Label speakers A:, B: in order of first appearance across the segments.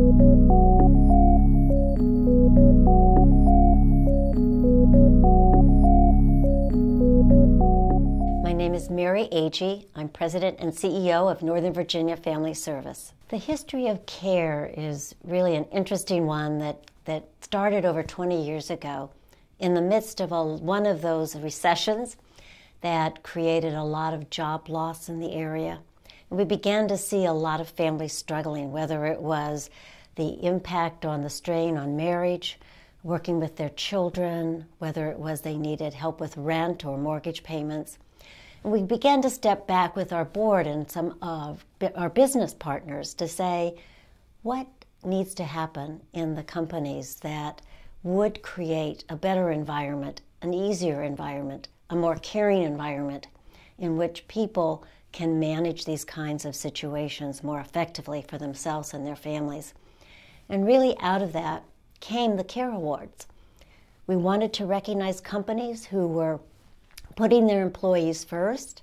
A: My name is Mary Agee. I'm President and CEO of Northern Virginia Family Service. The history of CARE is really an interesting one that started over 20 years ago in the midst of one of those recessions that created a lot of job loss in the area. And we began to see a lot of families struggling, whether it was the impact on the strain on marriage, working with their children, whether it was they needed help with rent or mortgage payments. And we began to step back with our board and some of our business partners to say, what needs to happen in the companies that would create a better environment, an easier environment, a more caring environment in which people can manage these kinds of situations more effectively for themselves and their families. And really out of that came the CARE Awards. We wanted to recognize companies who were putting their employees first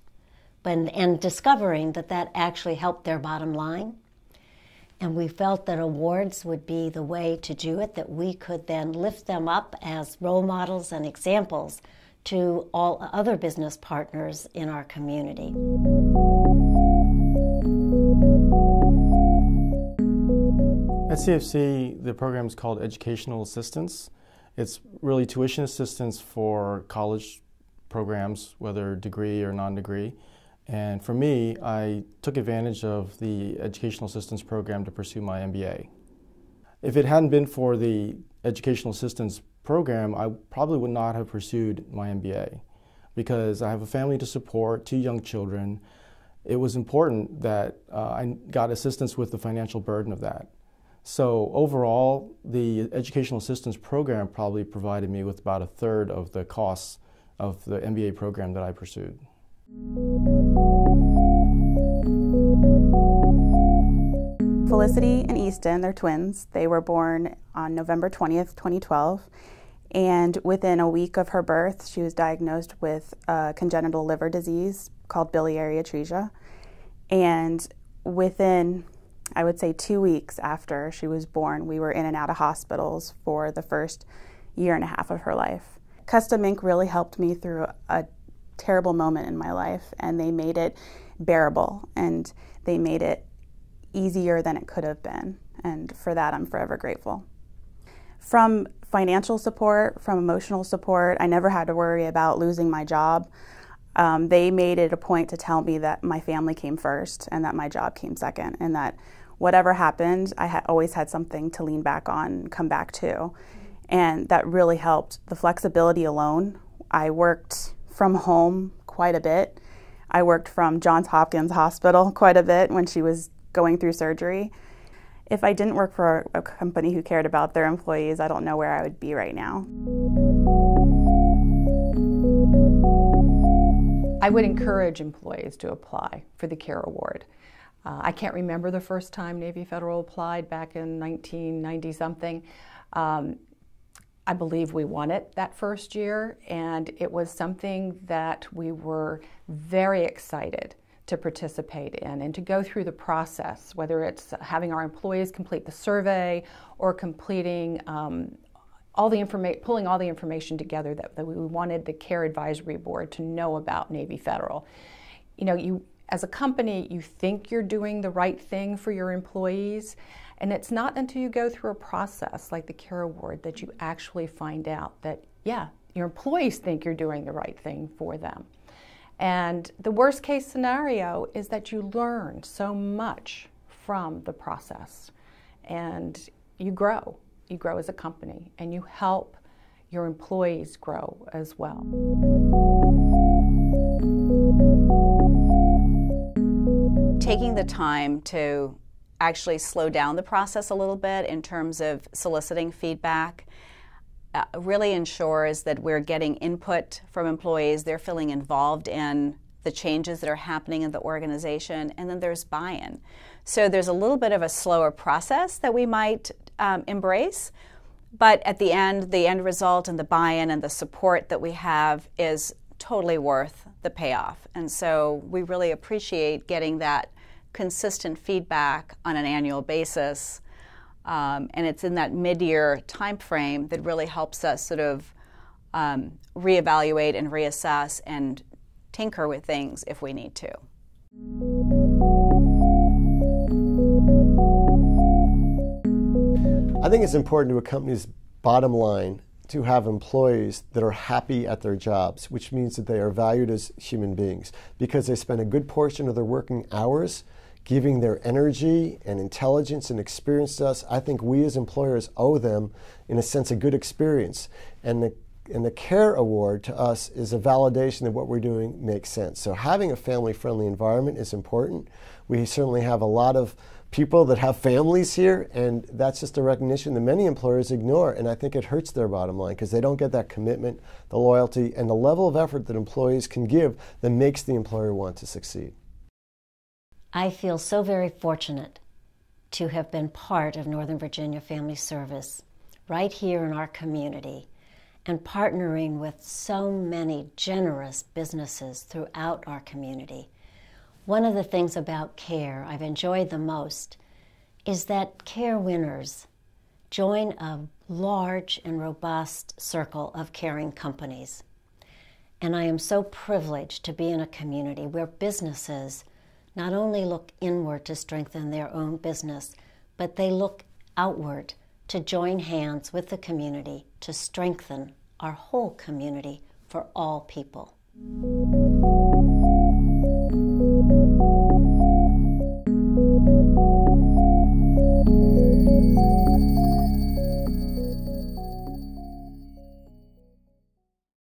A: and discovering that actually helped their bottom line. And we felt that awards would be the way to do it, that we could then lift them up as role models and examples to all other business partners in our community.
B: At CFC, the program is called Educational Assistance. It's really tuition assistance for college programs, whether degree or non-degree. And for me, I took advantage of the Educational Assistance program to pursue my MBA. If it hadn't been for the Educational Assistance program, I probably would not have pursued my MBA because I have a family to support, 2 young children. It was important that I got assistance with the financial burden of that. So overall, the Educational Assistance program probably provided me with about 1/3 of the costs of the MBA program that I pursued.
C: Felicity and Easton, they're twins. They were born on November 20th, 2012. And within a week of her birth, she was diagnosed with a congenital liver disease called biliary atresia. And within, I would say, 2 weeks after she was born, we were in and out of hospitals for the first 1.5 years of her life. Custom Ink really helped me through a terrible moment in my life, and they made it bearable, and they made it easier than it could have been. And for that, I'm forever grateful. From financial support, from emotional support, I never had to worry about losing my job. They made it a point to tell me that my family came first and that my job came second, and that whatever happened, I always had something to lean back on and come back to. And that really helped. The flexibility alone. I worked from home quite a bit. I worked from Johns Hopkins Hospital quite a bit when she was going through surgery. If I didn't work for a company who cared about their employees, I don't know where I would be right now.
D: I would encourage employees to apply for the CARE Award. I can't remember the first time Navy Federal applied back in 1990-something. I believe we won it that first year, and it was something that we were very excited to participate in and to go through the process, whether it's having our employees complete the survey or completing pulling all the information together that we wanted the CARE Advisory Board to know about Navy Federal. You know, as a company, you think you're doing the right thing for your employees, and it's not until you go through a process like the CARE Award that you actually find out that, yeah, your employees think you're doing the right thing for them. And the worst case scenario is that you learn so much from the process, and you grow. You grow as a company, and you help your employees grow as well.
E: Taking the time to actually slow down the process a little bit in terms of soliciting feedback really ensures that we're getting input from employees, they're feeling involved in the changes that are happening in the organization, and then there's buy-in. So there's a little bit of a slower process that we might embrace, but at the end result and the buy-in and the support that we have is totally worth the payoff. And so we really appreciate getting that consistent feedback on an annual basis And it's in that mid-year time frame that really helps us sort of reevaluate and reassess and tinker with things if we need to.
F: I think it's important to a company's bottom line to have employees that are happy at their jobs, which means that they are valued as human beings because they spend a good portion of their working hours giving their energy and intelligence and experience to us. I think we as employers owe them, in a sense, a good experience. And the CARE Award to us is a validation that what we're doing makes sense. So having a family-friendly environment is important. We certainly have a lot of people that have families here, and that's just a recognition that many employers ignore, and I think it hurts their bottom line because they don't get that commitment, the loyalty, and the level of effort that employees can give that makes the employer want to succeed.
A: I feel so very fortunate to have been part of Northern Virginia Family Service right here in our community and partnering with so many generous businesses throughout our community. One of the things about CARE I've enjoyed the most is that CARE winners join a large and robust circle of caring companies. And I am so privileged to be in a community where businesses not only look inward to strengthen their own business, but they look outward to join hands with the community to strengthen our whole community for all people.